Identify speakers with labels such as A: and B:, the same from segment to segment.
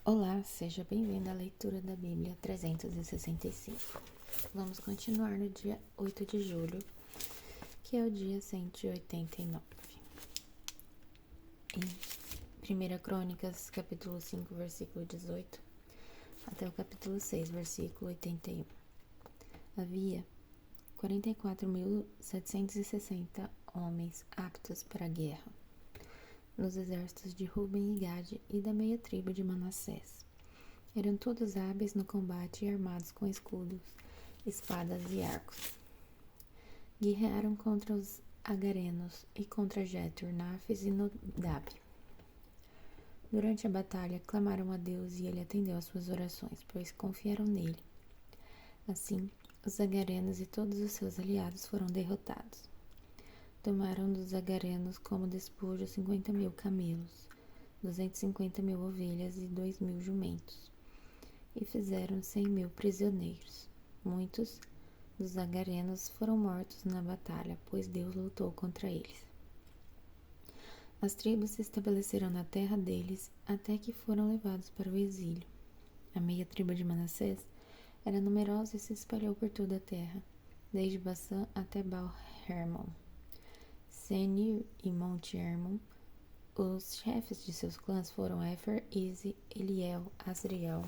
A: Olá, seja bem-vindo à leitura da Bíblia 365. Vamos continuar no dia 8 de julho, que é o dia 189. Em 1 Crônicas, capítulo 5, versículo 18, até o capítulo 6, versículo 81. Havia 44.760 homens aptos para a guerra nos exércitos de Ruben e Gade e da meia tribo de Manassés. Eram todos hábeis no combate e armados com escudos, espadas e arcos. Guerrearam contra os agarenos e contra Jetur, Naphes e Nodab. Durante a batalha, clamaram a Deus e ele atendeu às suas orações, pois confiaram nele. Assim, os agarenos e todos os seus aliados foram derrotados. Tomaram dos agarenos como despojo 50.000 camelos, 250.000 ovelhas e 2.000 jumentos, e fizeram 100.000 prisioneiros. Muitos dos agarenos foram mortos na batalha, pois Deus lutou contra eles. As tribos se estabeleceram na terra deles até que foram levados para o exílio. A meia tribo de Manassés era numerosa e se espalhou por toda a terra, desde Bassã até Baal-Hermon, Senir e Monte Hermon. Os chefes de seus clãs foram Éfer, Ize, Eliel, Asriel,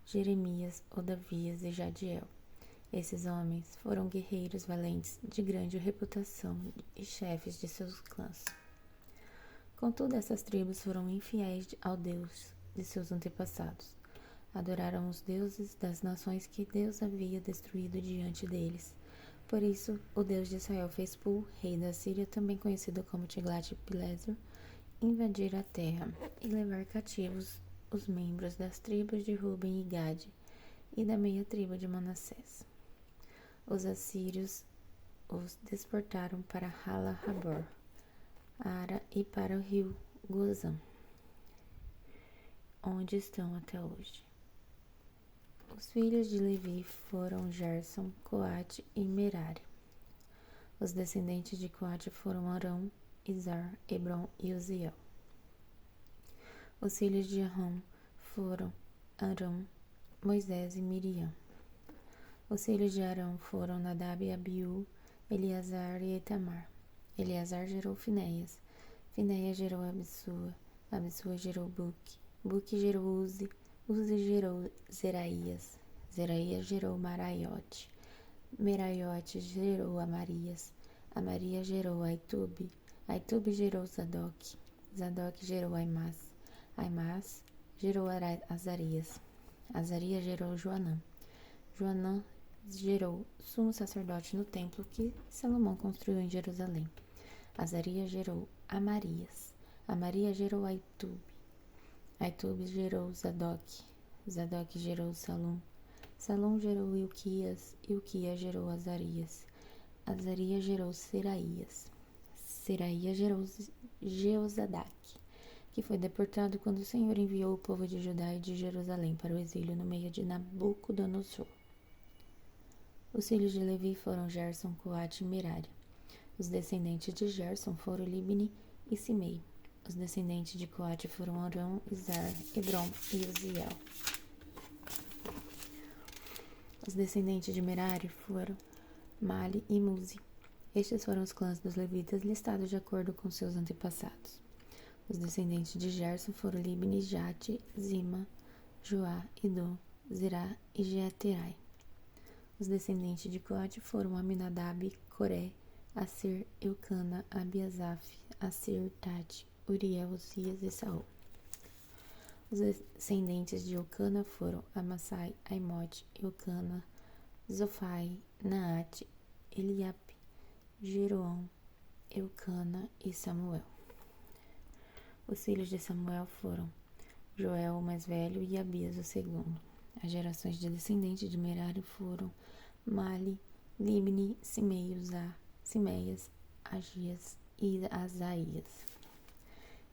A: Jeremias, Odavias e Jadiel. Esses homens foram guerreiros valentes de grande reputação e chefes de seus clãs. Contudo, essas tribos foram infiéis ao Deus de seus antepassados. Adoraram os deuses das nações que Deus havia destruído diante deles. Por isso, o Deus de Israel fez Pul, rei da Síria, também conhecido como Tiglat-Pileser, invadir a terra e levar cativos os membros das tribos de Ruben e Gade e da meia tribo de Manassés. Os assírios os deportaram para Hala-Habor, Ara e para o rio Gozã, onde estão até hoje. Os filhos de Levi foram Gerson, Coate e Merari. Os descendentes de Coate foram Arão, Izar, Hebron e Uziel. Os filhos de Arão foram Arão, Moisés e Miriam. Os filhos de Arão foram Nadab e Abiú, Eleazar e Itamar. Eleazar gerou Finéias. Finéias gerou Abissua. Abissua gerou Buque. Buque gerou Uzi. Uzi gerou Zeraías. Zeraías gerou Maraiote. Meraiote gerou Amarias. Amarias gerou Aitube. Aitube gerou Zadok. Zadok gerou Aimás. Aimás gerou Azarias. Azarias gerou Joanã. Joanã gerou sumo sacerdote no templo que Salomão construiu em Jerusalém. Azarias gerou Amarias. Amarias gerou Aitube. Aitube gerou Zadok. Zadok gerou Salum. Salum gerou Ilquias. Ilquias gerou Azarias. Azarias gerou Seraías. Seraías gerou Jeozadak, que foi deportado quando o Senhor enviou o povo de Judá e de Jerusalém para o exílio no meio de Nabucodonosor. Os filhos de Levi foram Gerson, Coate e Merari. Os descendentes de Gerson foram Libni e Simei. Os descendentes de Coate foram Arão, Izar, Hebron e Uziel. Os descendentes de Merari foram Mali e Muzi. Estes foram os clãs dos levitas listados de acordo com seus antepassados. Os descendentes de Gerson foram Libni, Jate, Zima, Joá, Idom, Zerá e Jeaterai. Os descendentes de Coate foram Aminadab, Coré, Assir, Eucana, Abiasaf, Assir, Tade, Uriel, Uzias e Saul. Os descendentes de Eucana foram Amassai, Aimote, Eucana, Zofai, Naate, Eliabe, Jeroão, Eucana e Samuel. Os filhos de Samuel foram Joel, o mais velho, e Abias, o segundo. As gerações de descendentes de Merari foram Mali, Libni, Simei, Uzá, Simeias, Agias e Asaías.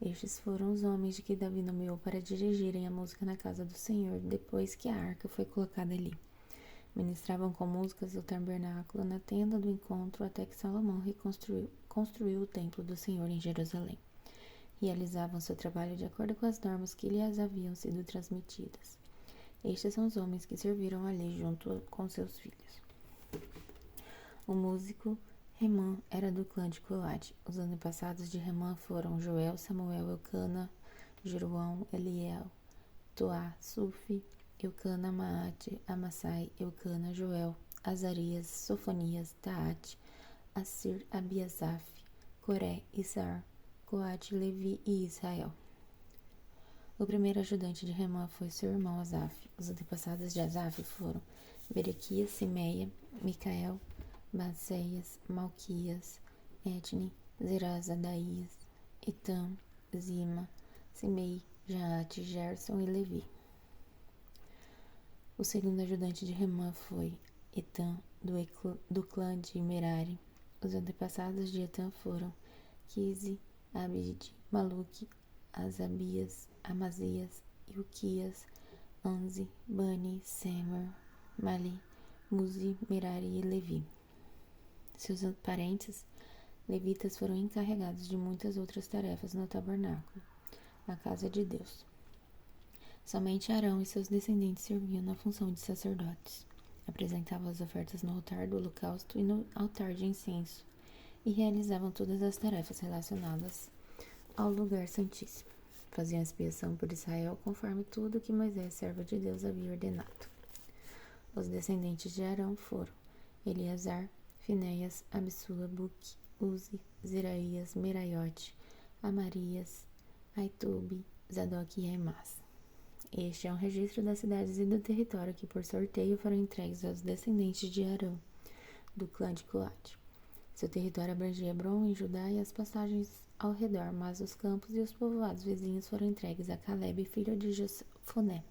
A: Estes foram os homens de que Davi nomeou para dirigirem a música na casa do Senhor, depois que a arca foi colocada ali. Ministravam com músicas o tabernáculo na tenda do encontro até que Salomão construiu o templo do Senhor em Jerusalém. realizavam seu trabalho de acordo com as normas que lhes haviam sido transmitidas. Estes são os homens que serviram ali junto com seus filhos. O músico Remã era do clã de Coate. Os antepassados de Remã foram Joel, Samuel, Eucana, Jeroão, Eliel, Toá, Sufi, Eucana, Maate, Amassai, Eucana, Joel, Azarias, Sofonias, Taate, Assir, Abiasaf, Coré, Isar, Coate, Levi e Israel. O primeiro ajudante de Remã foi seu irmão Asaf. Os antepassados de Asaf foram Berequias, Simeia, Micael, Baseias, Malquias, Etne, Zeraz, Adaías, Etam, Zima, Simei, Jaate, Gerson e Levi. O segundo ajudante de Remã foi Etam, do clã de Merari. Os antepassados de Etam foram Quise, Abide, Maluque, Asabias, Amazias, Ilquias, Anzi, Bani, Semer, Mali, Muzi, Merari e Levi. Seus parentes levitas foram encarregados de muitas outras tarefas no tabernáculo, na casa de Deus. Somente Arão e seus descendentes serviam na função de sacerdotes. Apresentavam as ofertas no altar do holocausto e no altar de incenso, e realizavam todas as tarefas relacionadas ao lugar santíssimo. Faziam expiação por Israel conforme tudo que Moisés, servo de Deus, havia ordenado. Os descendentes de Arão foram Eleazar, Finéias, Absua, Buque, Uzi, Zeraías, Meraiote, Amarias, Aitube, Zadok e Aimás. Este é um registro das cidades e do território que por sorteio foram entregues aos descendentes de Arão, do clã de Coate. Seu território abrangia Hebrom em Judá e as passagens ao redor, mas os campos e os povoados vizinhos foram entregues a Calebe, filho de Jefoné.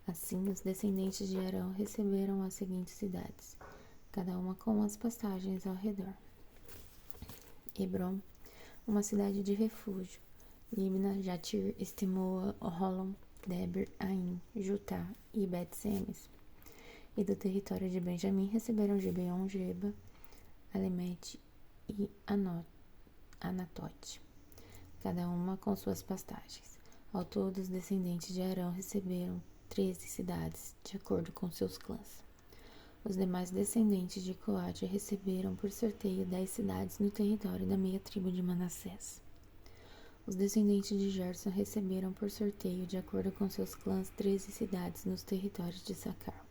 A: Assim, os descendentes de Arão receberam as seguintes cidades, cada uma com as passagens ao redor: Hebrom, uma cidade de refúgio; Libna, Jatir, Estimoa, Holom, Deber, Aim, Jutá e Bet-Semes. E do território de Benjamim receberam Gibeon, Geba, Alemete e Anatote, cada uma com suas pastagens. Ao todo, os descendentes de Arão receberam 13 cidades, de acordo com seus clãs. Os demais descendentes de Coate receberam por sorteio 10 cidades no território da meia tribo de Manassés. Os descendentes de Gerson receberam por sorteio, de acordo com seus clãs, 13 cidades nos territórios de Sacar,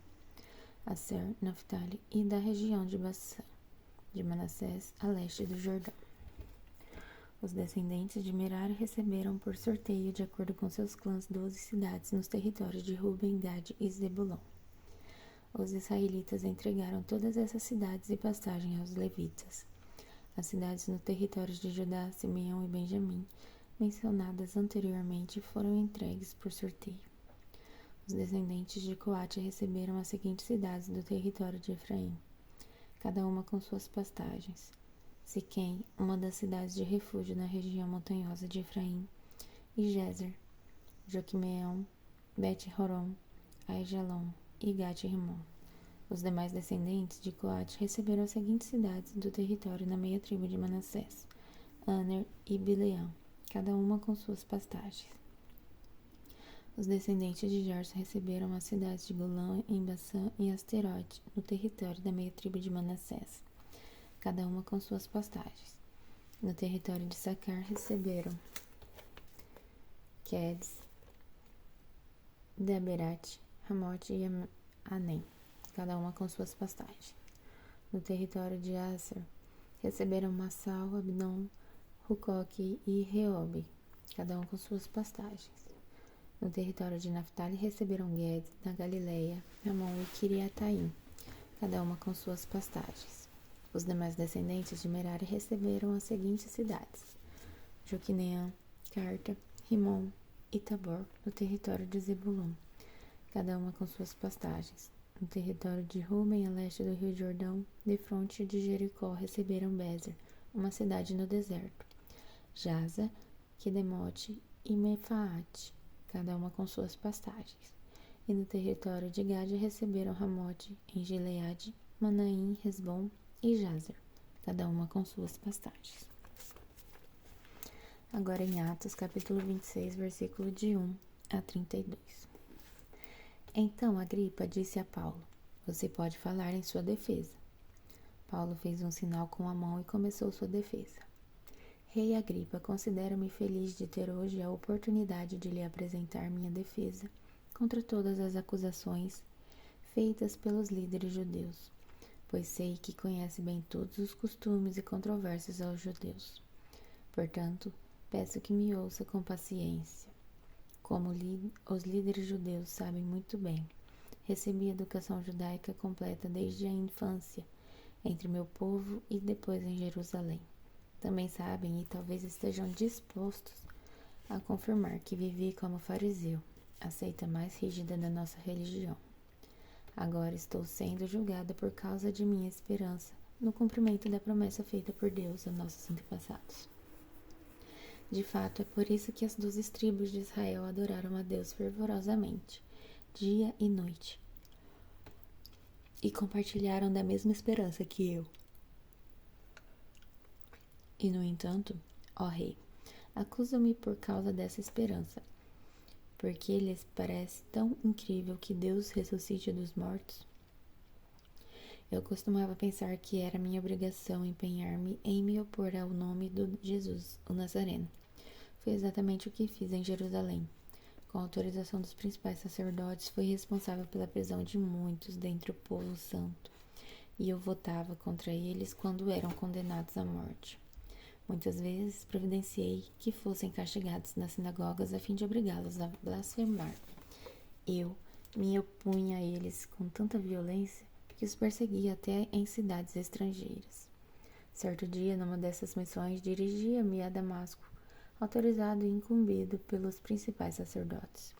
A: Aser, Naftali e da região de Bassã, de Manassés, a leste do Jordão. Os descendentes de Merari receberam por sorteio, de acordo com seus clãs, 12 cidades nos territórios de Ruben, Gade e Zebulon. Os israelitas entregaram todas essas cidades e passagem aos levitas. As cidades no território de Judá, Simeão e Benjamim, mencionadas anteriormente, foram entregues por sorteio. Os descendentes de Coate receberam as seguintes cidades do território de Efraim, cada uma com suas pastagens: Siquém, uma das cidades de refúgio na região montanhosa de Efraim, e Gezer, Joquimeão, Bet-Horon, Aijalon e Gat-Rimon. Os demais descendentes de Coate receberam as seguintes cidades do território na meia tribo de Manassés: Aner e Bileão, cada uma com suas pastagens. Os descendentes de Gerson receberam as cidades de Golã, em Bassã, e Asterote, no território da meia tribo de Manassés, cada uma com suas pastagens. No território de Sacar receberam Quedes, Daberat, Ramote e Anem, cada uma com suas pastagens. No território de Aser receberam Massal, Abdon, Rucoque e Reobe, cada um com suas pastagens. No território de Naftali receberam Ged, na Galileia, Ramon e Kiriataim, cada uma com suas pastagens. Os demais descendentes de Merari receberam as seguintes cidades: Joquineã, Carta, Rimon e Tabor, no território de Zebulon, cada uma com suas pastagens. No território de Ruben, a leste do rio Jordão, defronte de Jericó, receberam Bezer, uma cidade no deserto, Jaza, Quedemote e Mefaate, cada uma com suas pastagens. E no território de Gade receberam Ramote, em Gileade, Manaim, Resbom e Jazer, cada uma com suas pastagens. Agora em Atos, capítulo 26, versículo de 1 a 32. Então Agripa disse a Paulo: você pode falar em sua defesa. Paulo fez um sinal com a mão e começou sua defesa. Rei Agripa, considero-me feliz de ter hoje a oportunidade de lhe apresentar minha defesa contra todas as acusações feitas pelos líderes judeus, pois sei que conhece bem todos os costumes e controvérsias aos judeus. Portanto, peço que me ouça com paciência. Como os líderes judeus sabem muito bem, recebi educação judaica completa desde a infância, entre meu povo e depois em Jerusalém. Também sabem e talvez estejam dispostos a confirmar que vivi como fariseu, a seita mais rígida da nossa religião. Agora estou sendo julgada por causa de minha esperança no cumprimento da promessa feita por Deus a nossos antepassados. De fato, é por isso que as 12 tribos de Israel adoraram a Deus fervorosamente, dia e noite, e compartilharam da mesma esperança que eu. E, no entanto, ó rei, acusam-me por causa dessa esperança, porque lhes parece tão incrível que Deus ressuscite dos mortos. Eu costumava pensar que era minha obrigação empenhar-me em me opor ao nome de Jesus, o Nazareno. Foi exatamente o que fiz em Jerusalém. Com a autorização dos principais sacerdotes, fui responsável pela prisão de muitos dentre o povo santo, e eu votava contra eles quando eram condenados à morte. Muitas vezes providenciei que fossem castigados nas sinagogas a fim de obrigá-los a blasfemar. Eu me opunha a eles com tanta violência que os perseguia até em cidades estrangeiras. Certo dia, numa dessas missões, dirigia-me a Damasco, autorizado e incumbido pelos principais sacerdotes.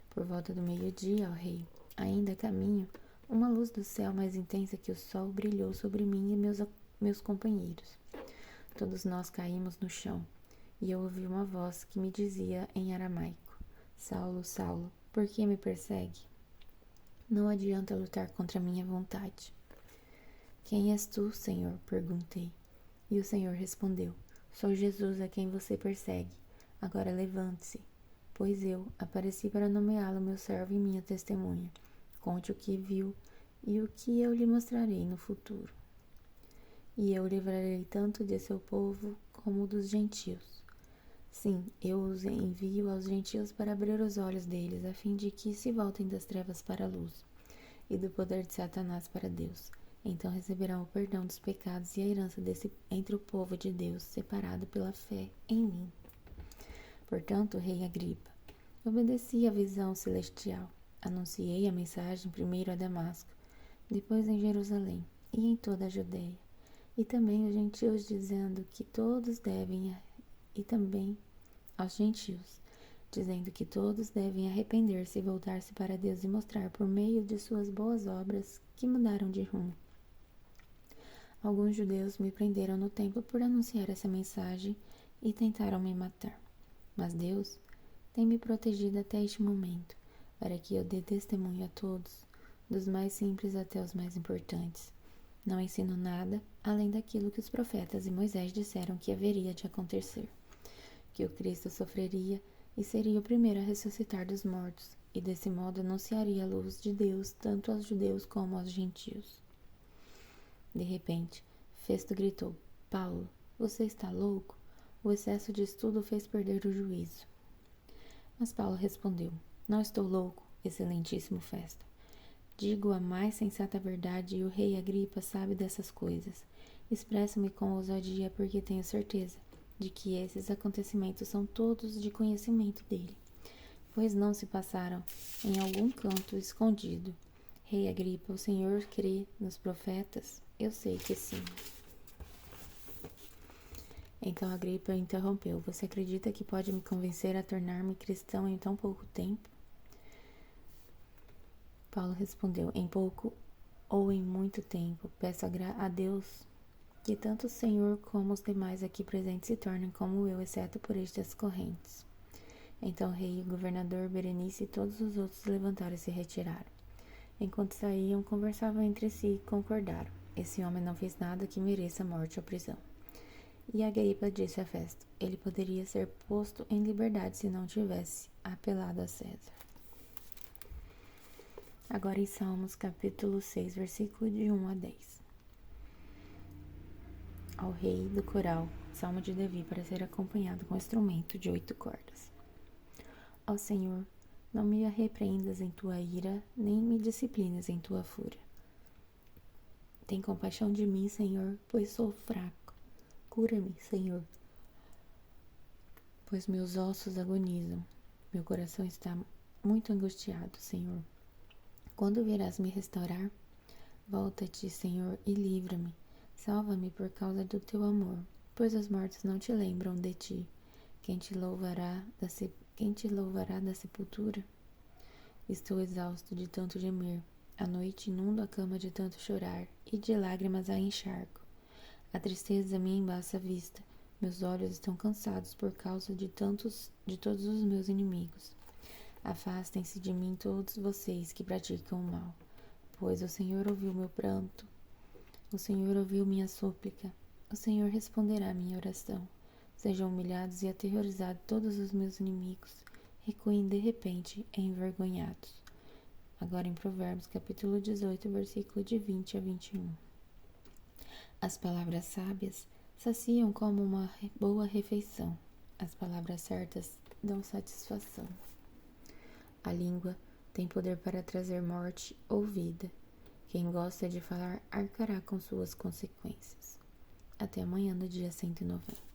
A: Por volta do meio-dia, ó rei, ainda a caminho, uma luz do céu mais intensa que o sol brilhou sobre mim e meus companheiros. Todos nós caímos no chão, e eu ouvi uma voz que me dizia em aramaico: Saulo, Saulo, por que me persegue? Não adianta lutar contra a minha vontade. Quem és tu, Senhor? Perguntei. E o Senhor respondeu: sou Jesus a quem você persegue. Agora levante-se, pois eu apareci para nomeá-lo meu servo e minha testemunha. Conte o que viu e o que eu lhe mostrarei no futuro. E eu o livrarei tanto de seu povo como dos gentios. Sim, eu os envio aos gentios para abrir os olhos deles, a fim de que se voltem das trevas para a luz, e do poder de Satanás para Deus. Então receberão o perdão dos pecados e a herança entre o povo de Deus, separado pela fé em mim. Portanto, rei Agripa, obedeci à visão celestial. Anunciei a mensagem primeiro a Damasco, depois em Jerusalém e em toda a Judeia, e também aos gentios, dizendo que todos devem, e também aos gentios, dizendo que todos devem arrepender-se e voltar-se para Deus e mostrar por meio de suas boas obras que mudaram de rumo. Alguns judeus me prenderam no templo por anunciar essa mensagem e tentaram me matar. Mas Deus tem me protegido até este momento, para que eu dê testemunho a todos, dos mais simples até os mais importantes. Não ensino nada além daquilo que os profetas e Moisés disseram que haveria de acontecer, que o Cristo sofreria e seria o primeiro a ressuscitar dos mortos, e desse modo anunciaria a luz de Deus tanto aos judeus como aos gentios. De repente, Festo gritou: Paulo, você está louco? O excesso de estudo fez perder o juízo. Mas Paulo respondeu: não estou louco, excelentíssimo Festo. Digo a mais sensata verdade e o rei Agripa sabe dessas coisas. Expresso-me com ousadia porque tenho certeza de que esses acontecimentos são todos de conhecimento dele, pois não se passaram em algum canto escondido. Rei Agripa, o Senhor crê nos profetas? Eu sei que sim. Então Agripa interrompeu: você acredita que pode me convencer a tornar-me cristão em tão pouco tempo? Paulo respondeu: em pouco ou em muito tempo, peço a Deus que tanto o Senhor como os demais aqui presentes se tornem como eu, exceto por estas correntes. Então o rei, o governador, Berenice e todos os outros levantaram e se retiraram. Enquanto saíam, conversavam entre si e concordaram: esse homem não fez nada que mereça morte ou prisão. E Agripa disse a Festo: ele poderia ser posto em liberdade se não tivesse apelado a César. Agora em Salmos capítulo 6, versículo de 1 a 10. Ao rei do coral, Salmo de Davi para ser acompanhado com instrumento de 8 cordas. Ó Senhor, não me repreendas em tua ira, nem me disciplines em tua fúria. Tem compaixão de mim, Senhor, pois sou fraco. Cura-me, Senhor, pois meus ossos agonizam. Meu coração está muito angustiado, Senhor. Quando virás me restaurar? Volta-te, Senhor, e livra-me. Salva-me por causa do teu amor, pois os mortos não te lembram de ti. Quem te louvará da sepultura? Estou exausto de tanto gemer. À noite inundo a cama de tanto chorar, e de lágrimas a encharco. A tristeza me embaça a vista. Meus olhos estão cansados por causa de todos os meus inimigos. Afastem-se de mim todos vocês que praticam o mal, pois o Senhor ouviu meu pranto. O Senhor ouviu minha súplica. O Senhor responderá minha oração. Sejam humilhados e aterrorizados todos os meus inimigos. Recuem de repente, envergonhados. Agora em Provérbios, capítulo 18, versículo de 20 a 21. As palavras sábias saciam como uma boa refeição. As palavras certas dão satisfação. A língua tem poder para trazer morte ou vida. Quem gosta de falar arcará com suas consequências. Até amanhã, no dia 190.